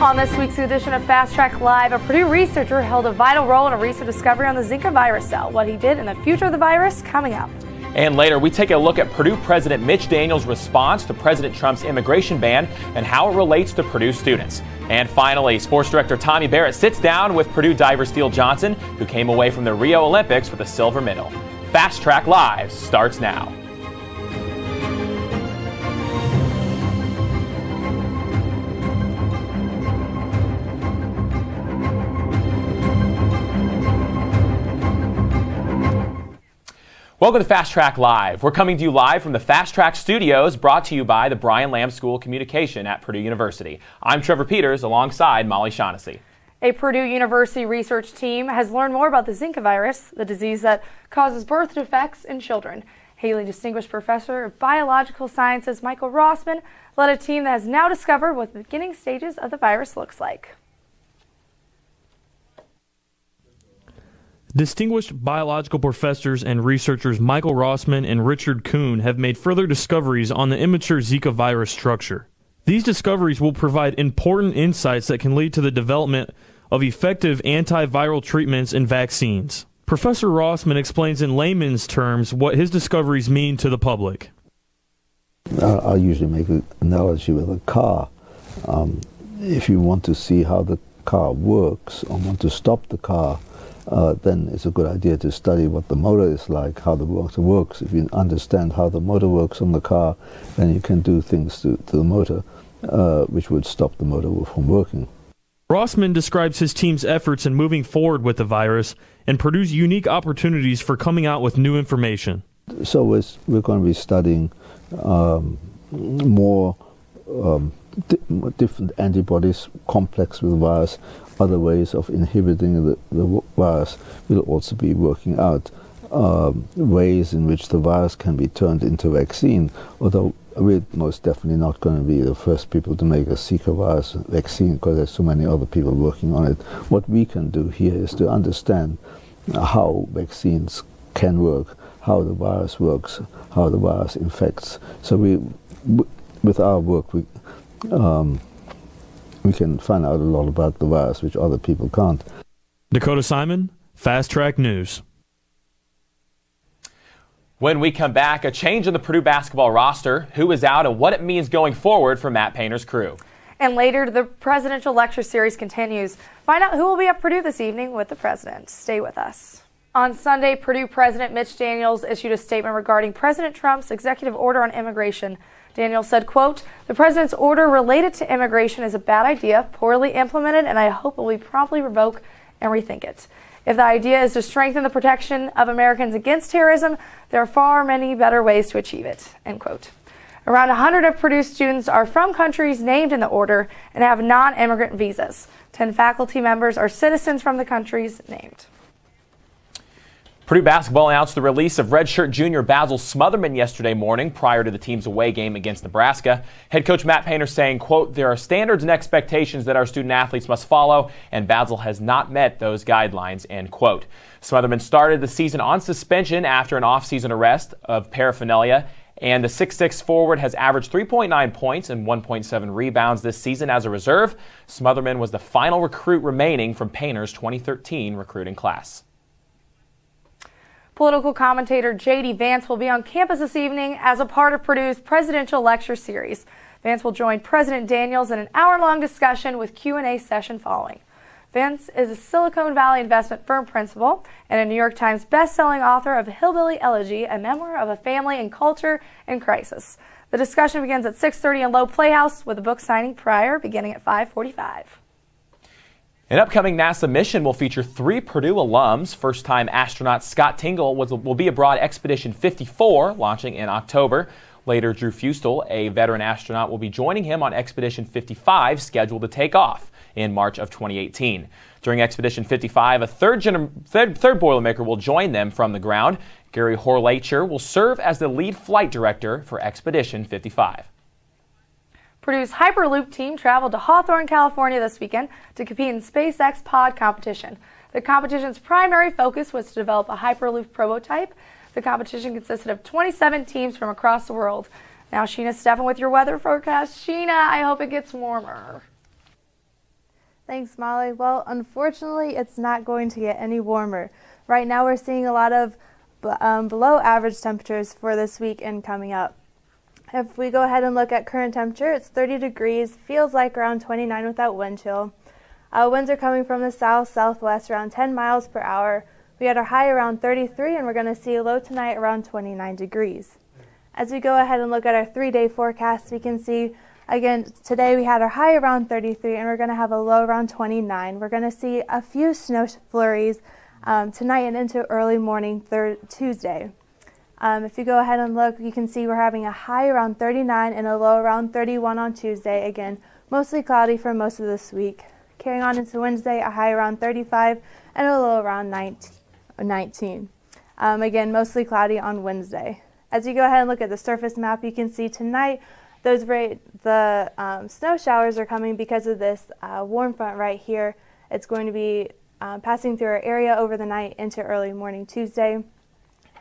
On this week's edition of Fast Track Live, a Purdue researcher held a vital role in a recent discovery on the Zika virus cell. What he did and the future of the virus coming up. And later, we take a look at Purdue President Mitch Daniels' response to President Trump's immigration ban and how it relates to Purdue students. And finally, Sports Director Tommy Barrett sits down with Purdue diver Steele Johnson, who came away from the Rio Olympics with a silver medal. Fast Track Live starts now. Welcome to Fast Track Live. We're coming to you live from the Fast Track Studios, brought to you by the Brian Lamb School of Communication at Purdue University. I'm Trevor Peters, alongside Molly Shaughnessy. A Purdue University research team has learned more about the Zika virus, the disease that causes birth defects in children. Haley Distinguished Professor of Biological Sciences Michael Rossman led a team that has now discovered what the beginning stages of the virus looks like. Distinguished biological professors and researchers Michael Rossman and Richard Kuhn have made further discoveries on the immature Zika virus structure. These discoveries will provide important insights that can lead to the development of effective antiviral treatments and vaccines. Professor Rossman explains in layman's terms what his discoveries mean to the public. I usually make an analogy with a car. If you want to see how the car works or want to stop the car, then it's a good idea to study what the motor is like, how the motor works. If you understand how the motor works on the car, then you can do things to the motor which would stop the motor from working. Rossman describes his team's efforts in moving forward with the virus and Purdue's unique opportunities for coming out with new information. So we're going to be studying more different antibodies complex with the virus. Other ways of inhibiting the virus will also be working out. Ways in which the virus can be turned into a vaccine, although we're most definitely not going to be the first people to make a Zika virus vaccine because there's so many other people working on it. What we can do here is to understand how vaccines can work, how the virus works, how the virus infects. So with our work, we can find out a lot about the virus, which other people can't. Dakota Simon, Fast Track News. When we come back, a change in the Purdue basketball roster, who is out and what it means going forward for Matt Painter's crew. And later, the presidential lecture series continues. Find out who will be at Purdue this evening with the president. Stay with us. On Sunday, Purdue President Mitch Daniels issued a statement regarding President Trump's executive order on immigration. Daniels said, quote, "The president's order related to immigration is a bad idea, poorly implemented, and I hope it will be promptly revoked and rethink it. If the idea is to strengthen the protection of Americans against terrorism, there are far many better ways to achieve it," end quote. Around 100 of Purdue students are from countries named in the order and have non-immigrant visas. 10 faculty members are citizens from the countries named. Purdue basketball announced the release of redshirt junior Basil Smotherman yesterday morning prior to the team's away game against Nebraska. Head coach Matt Painter saying, quote, "There are standards and expectations that our student athletes must follow, and Basil has not met those guidelines," end quote. Smotherman started the season on suspension after an off-season arrest of paraphernalia, and the 6'6 forward has averaged 3.9 points and 1.7 rebounds this season as a reserve. Smotherman was the final recruit remaining from Painter's 2013 recruiting class. Political commentator J.D. Vance will be on campus this evening as a part of Purdue's presidential lecture series. Vance will join President Daniels in an hour-long discussion with Q&A session following. Vance is a Silicon Valley investment firm principal and a New York Times best-selling author of Hillbilly Elegy, a memoir of a family and culture in crisis. The discussion begins at 6:30 in Lowe Playhouse with a book signing prior beginning at 5:45. An upcoming NASA mission will feature 3 Purdue alums. First-time astronaut Scott Tingle will be aboard Expedition 54, launching in October. Later, Drew Fustel, a veteran astronaut, will be joining him on Expedition 55, scheduled to take off in March of 2018. During Expedition 55, a third Boilermaker will join them from the ground. Gary Horlacher will serve as the lead flight director for Expedition 55. Purdue's Hyperloop team traveled to Hawthorne, California this weekend to compete in SpaceX pod competition. The competition's primary focus was to develop a Hyperloop prototype. The competition consisted of 27 teams from across the world. Now Sheena Steffen with your weather forecast. Sheena, I hope it gets warmer. Thanks, Molly. Well, unfortunately, it's not going to get any warmer. Right now, we're seeing a lot of below average temperatures for this week and coming up. If we go ahead and look at current temperature, it's 30 degrees, feels like around 29 without wind chill. Winds are coming from the south-southwest around 10 miles per hour. We had our high around 33, and we're going to see a low tonight around 29 degrees. As we go ahead and look at our 3-day forecast, we can see, again, today we had our high around 33, and we're going to have a low around 29. We're going to see a few snow flurries tonight and into early morning Tuesday. If you go ahead and look, you can see we're having a high around 39 and a low around 31 on Tuesday. Again, mostly cloudy for most of this week. Carrying on into Wednesday, a high around 35 and a low around 19. Again, mostly cloudy on Wednesday. As you go ahead and look at the surface map, you can see tonight the snow showers are coming because of this warm front right here. It's going to be passing through our area over the night into early morning Tuesday.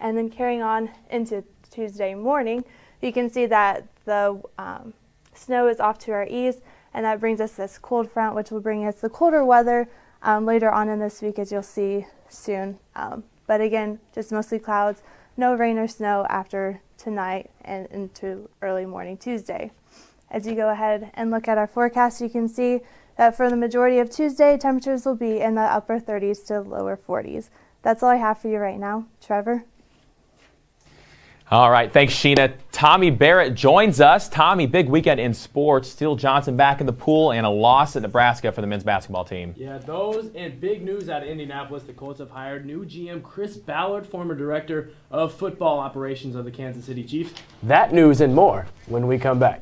And then carrying on into Tuesday morning, you can see that the snow is off to our east, and that brings us this cold front, which will bring us the colder weather later on in this week, as you'll see soon. But again, just mostly clouds, no rain or snow after tonight and into early morning Tuesday. As you go ahead and look at our forecast, you can see that for the majority of Tuesday, temperatures will be in the upper 30s to lower 40s. That's all I have for you right now. Trevor? All right, thanks, Sheena. Tommy Barrett joins us. Tommy, big weekend in sports. Steele Johnson back in the pool and a loss at Nebraska for the men's basketball team. Yeah, those and big news out of Indianapolis. The Colts have hired new GM Chris Ballard, former director of football operations of the Kansas City Chiefs. That news and more when we come back.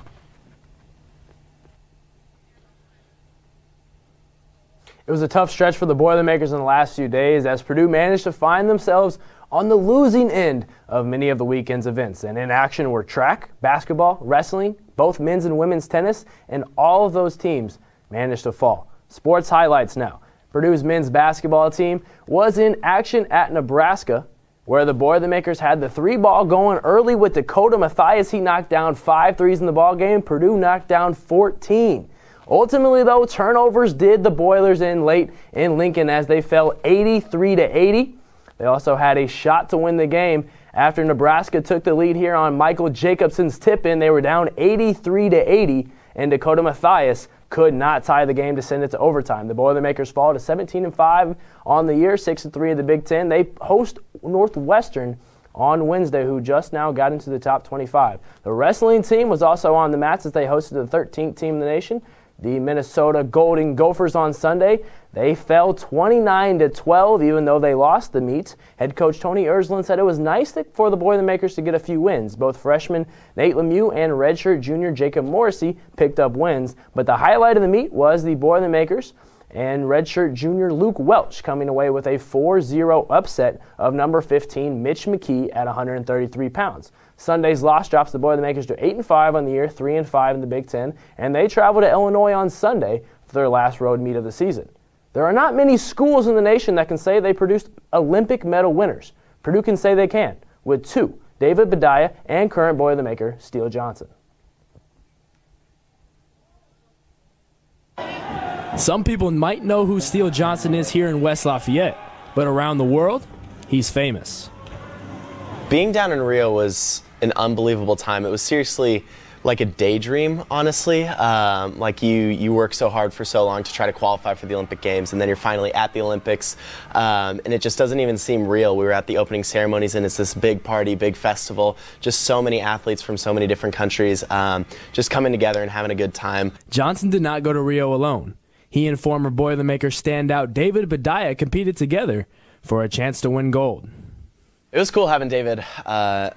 It was a tough stretch for the Boilermakers in the last few days as Purdue managed to find themselves on the losing end of many of the weekend's events. And in action were track, basketball, wrestling, both men's and women's tennis, and all of those teams managed to fall. Sports highlights now. Purdue's men's basketball team was in action at Nebraska, where the Boilermakers had the 3-ball going early with Dakota Mathias. He knocked down 5 threes in the ball game. Purdue knocked down 14. Ultimately, though, turnovers did the Boilers in late in Lincoln as they fell 83-80. They also had a shot to win the game after Nebraska took the lead here on Michael Jacobson's tip-in. They were down 83-80, and Dakota Mathias could not tie the game to send it to overtime. The Boilermakers fall to 17-5 on the year, 6-3 in the Big Ten. They host Northwestern on Wednesday, who just now got into the top 25. The wrestling team was also on the mats as they hosted the 13th team in the nation, the Minnesota Golden Gophers, on Sunday. They fell 29-12, even though they lost the meet. Head coach Tony Ersland said it was nice for the Boilermakers to get a few wins. Both freshman Nate Lemieux and redshirt junior Jacob Morrissey picked up wins. But the highlight of the meet was the Boilermakers and redshirt junior Luke Welch coming away with a 4-0 upset of number 15 Mitch McKee at 133 pounds. Sunday's loss drops the Boilermakers to 8-5 on the year, 3-5 in the Big Ten, and they travel to Illinois on Sunday for their last road meet of the season. There are not many schools in the nation that can say they produced Olympic medal winners. Purdue can say they can, with 2, David Bedaya and current Boilermaker Steele Johnson. Some people might know who Steele Johnson is here in West Lafayette, but around the world, he's famous. Being down in Rio was an unbelievable time. It was seriously like a daydream, honestly. Like you work so hard for so long to try to qualify for the Olympic Games, and then you're finally at the Olympics, and it just doesn't even seem real. We were at the opening ceremonies, and it's this big party, big festival, just so many athletes from so many different countries just coming together and having a good time. Johnson did not go to Rio alone. He and former Boilermaker standout David Bedaya competed together for a chance to win gold. It was cool having David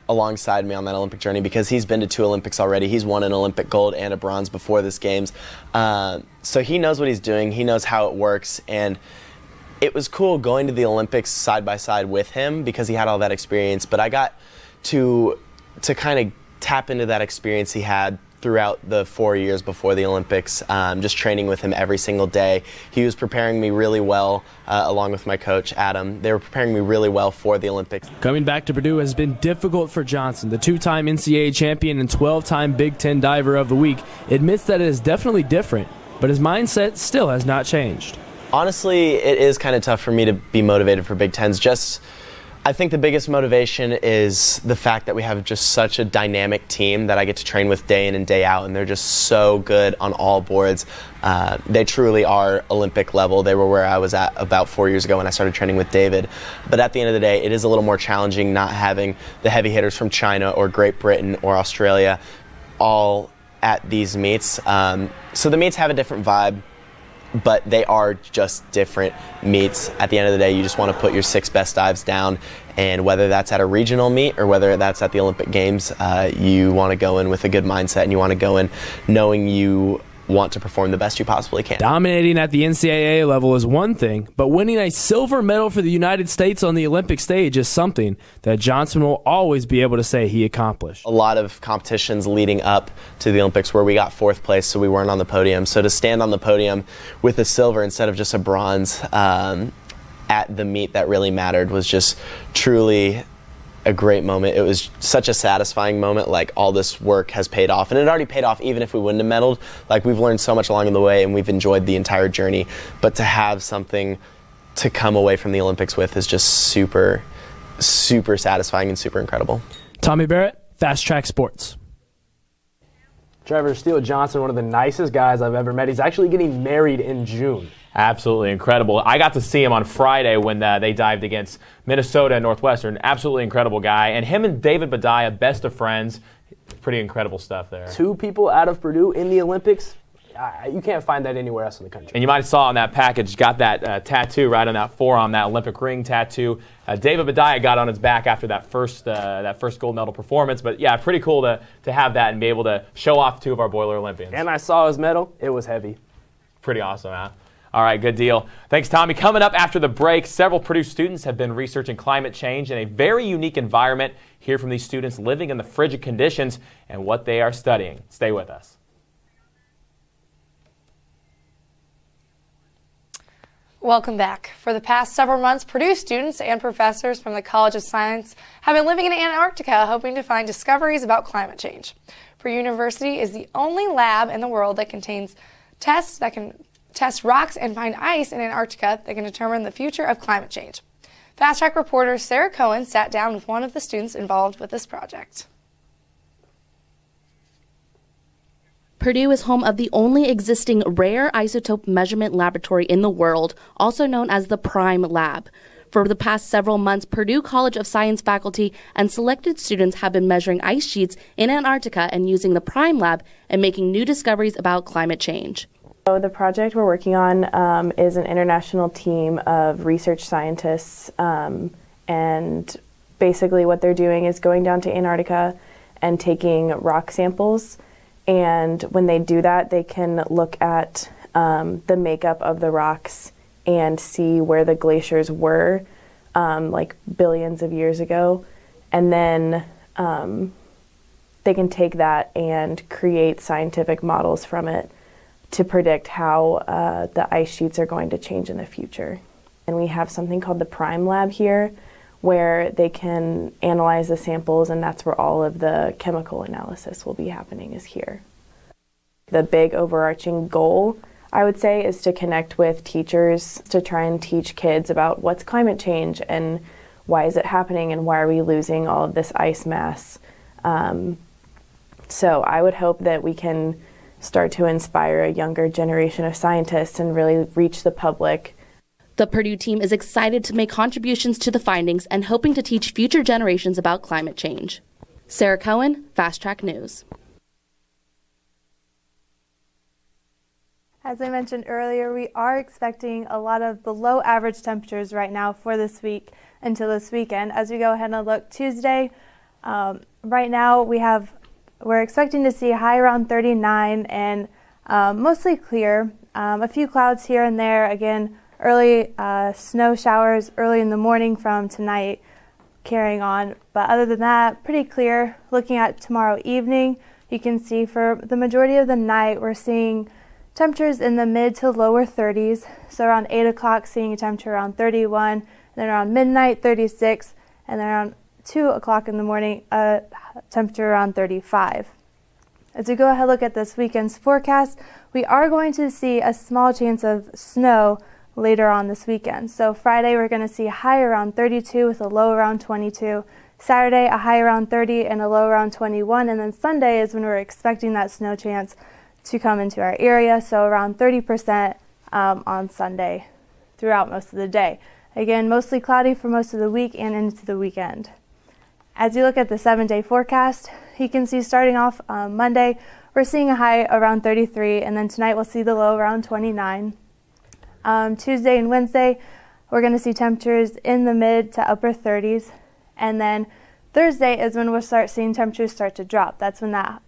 alongside me on that Olympic journey because he's been to 2 Olympics already. He's won an Olympic gold and a bronze before this Games. So he knows what he's doing. He knows how it works. And it was cool going to the Olympics side by side with him because he had all that experience. But I got to kind of tap into that experience he had throughout the 4 years before the Olympics, just training with him every single day. He was preparing me really well, along with my coach, Adam. They were preparing me really well for the Olympics. Coming back to Purdue has been difficult for Johnson. The 2-time NCAA champion and 12-time Big Ten Diver of the Week admits that it is definitely different but his mindset still has not changed. Honestly, it is kind of tough for me to be motivated for Big Tens. I think the biggest motivation is the fact that we have just such a dynamic team that I get to train with day in and day out, and they're just so good on all boards. They truly are Olympic level. They were where I was at about 4 years ago when I started training with David. But at the end of the day, it is a little more challenging not having the heavy hitters from China or Great Britain or Australia all at these meets. So the meets have a different vibe, but they are just different meets. At the end of the day, you just want to put your 6 best dives down, and whether that's at a regional meet or whether that's at the Olympic Games, you want to go in with a good mindset, and you want to go in knowing you want to perform the best you possibly can. Dominating at the NCAA level is one thing, but winning a silver medal for the United States on the Olympic stage is something that Johnson will always be able to say he accomplished. A lot of competitions leading up to the Olympics where we got 4th place, so we weren't on the podium. So to stand on the podium with a silver instead of just a bronze at the meet that really mattered was just truly a great moment. It was such a satisfying moment. Like, all this work has paid off, and it already paid off even if we wouldn't have medaled. Like, we've learned so much along the way, and we've enjoyed the entire journey. But to have something to come away from the Olympics with is just super, super satisfying and super incredible. Tommy Barrett, Fast Track Sports. Trevor Steele Johnson, one of the nicest guys I've ever met. He's actually getting married in June. Absolutely incredible. I got to see him on Friday when they dived against Minnesota and Northwestern. Absolutely incredible guy. And him and David Badaya, best of friends. Pretty incredible stuff there. 2 people out of Purdue in the Olympics. You can't find that anywhere else in the country. And you might have saw on that package, got that tattoo right on that forearm, that Olympic ring tattoo. David Badaya got on his back after that first gold medal performance. But yeah, pretty cool to have that and be able to show off 2 of our Boiler Olympians. And I saw his medal. It was heavy. Pretty awesome, huh? All right, good deal. Thanks, Tommy. Coming up after the break, several Purdue students have been researching climate change in a very unique environment. Hear from these students living in the frigid conditions and what they are studying. Stay with us. Welcome back. For the past several months, Purdue students and professors from the College of Science have been living in Antarctica hoping to find discoveries about climate change. Purdue University is the only lab in the world that contains tests that can test rocks and find ice in Antarctica that can determine the future of climate change. Fast Track reporter Sarah Cohen sat down with one of the students involved with this project. Purdue is home of the only existing rare isotope measurement laboratory in the world, also known as the PRIME Lab. For the past several months, Purdue College of Science faculty and selected students have been measuring ice sheets in Antarctica and using the PRIME Lab and making new discoveries about climate change. So the project we're working on is an international team of research scientists, and basically what they're doing is going down to Antarctica and taking rock samples, and when they do that, they can look at the makeup of the rocks and see where the glaciers were like billions of years ago, and then they can take that and create scientific models from it to predict how the ice sheets are going to change in the future. And we have something called the PRIME Lab here, where they can analyze the samples, and that's where all of the chemical analysis will be happening, is here. The big overarching goal, I would say, is to connect with teachers to try and teach kids about what's climate change and why is it happening and why are we losing all of this ice mass. So I would hope that we can start to inspire a younger generation of scientists and really reach the public. The Purdue team is excited to make contributions to the findings and hoping to teach future generations about climate change. Sarah Cohen, Fast Track News. As I mentioned earlier, we are expecting a lot of below average temperatures right now for this week until this weekend. As we go ahead and look Tuesday, right now we're expecting to see a high around 39 and mostly clear. A few clouds here and there. Again, early snow showers early in the morning from tonight carrying on. But other than that, pretty clear. Looking at tomorrow evening, you can see for the majority of the night, we're seeing temperatures in the mid to lower 30s. So around 8 o'clock, seeing a temperature around 31, and then around midnight, 36, and then around 2 o'clock in the morning, temperature around 35. As we go ahead and look at this weekend's forecast, we are going to see a small chance of snow later on this weekend. So Friday we're going to see a high around 32 with a low around 22. Saturday a high around 30 and a low around 21. And then Sunday is when we're expecting that snow chance to come into our area. So around 30% on Sunday throughout most of the day. Again, mostly cloudy for most of the week and into the weekend. As you look at the 7-day forecast, you can see starting off Monday, we're seeing a high around 33, and then tonight we'll see the low around 29. Tuesday and Wednesday, we're going to see temperatures in the mid to upper 30s, and then Thursday is when we'll start seeing temperatures start to drop. That's when that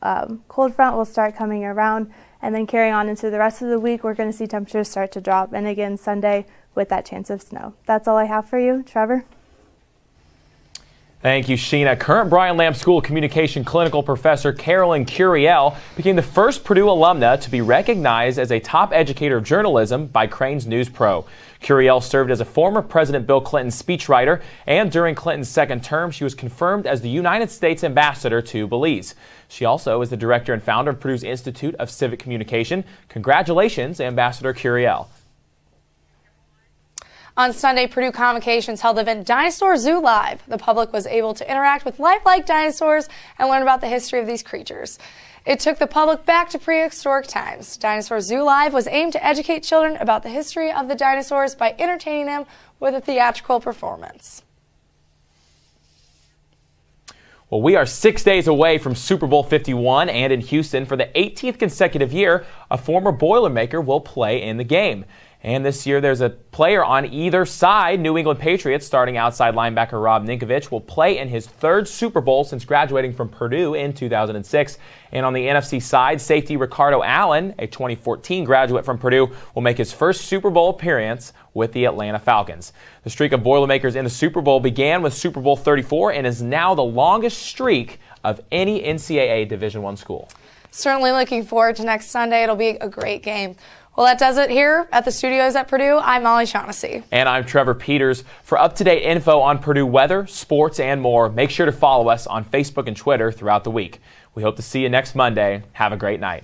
cold front will start coming around, and then carrying on into the rest of the week, we're going to see temperatures start to drop, and again Sunday with that chance of snow. That's all I have for you, Trevor. Thank you, Sheena. Current Bryan Lamb School Communication Clinical Professor Carolyn Curiel became the first Purdue alumna to be recognized as a top educator of journalism by Crain's News Pro. Curiel served as a former President Bill Clinton's speechwriter, and during Clinton's second term, she was confirmed as the United States Ambassador to Belize. She also is the director and founder of Purdue's Institute of Civic Communication. Congratulations, Ambassador Curiel. On Sunday, Purdue Convocations held the event Dinosaur Zoo Live. The public was able to interact with lifelike dinosaurs and learn about the history of these creatures. It took the public back to prehistoric times. Dinosaur Zoo Live was aimed to educate children about the history of the dinosaurs by entertaining them with a theatrical performance. Well, we are 6 days away from Super Bowl 51, and in Houston, for the 18th consecutive year, a former Boilermaker will play in the game. And this year, there's a player on either side. New England Patriots starting outside linebacker Rob Ninkovich will play in his third Super Bowl since graduating from Purdue in 2006. And on the NFC side, safety Ricardo Allen, a 2014 graduate from Purdue, will make his first Super Bowl appearance with the Atlanta Falcons. The streak of Boilermakers in the Super Bowl began with Super Bowl 34 and is now the longest streak of any NCAA Division I school. Certainly looking forward to next Sunday. It'll be a great game. Well, that does it here at the studios at Purdue. I'm Molly Shaughnessy. And I'm Trevor Peters. For up-to-date info on Purdue weather, sports, and more, make sure to follow us on Facebook and Twitter throughout the week. We hope to see you next Monday. Have a great night.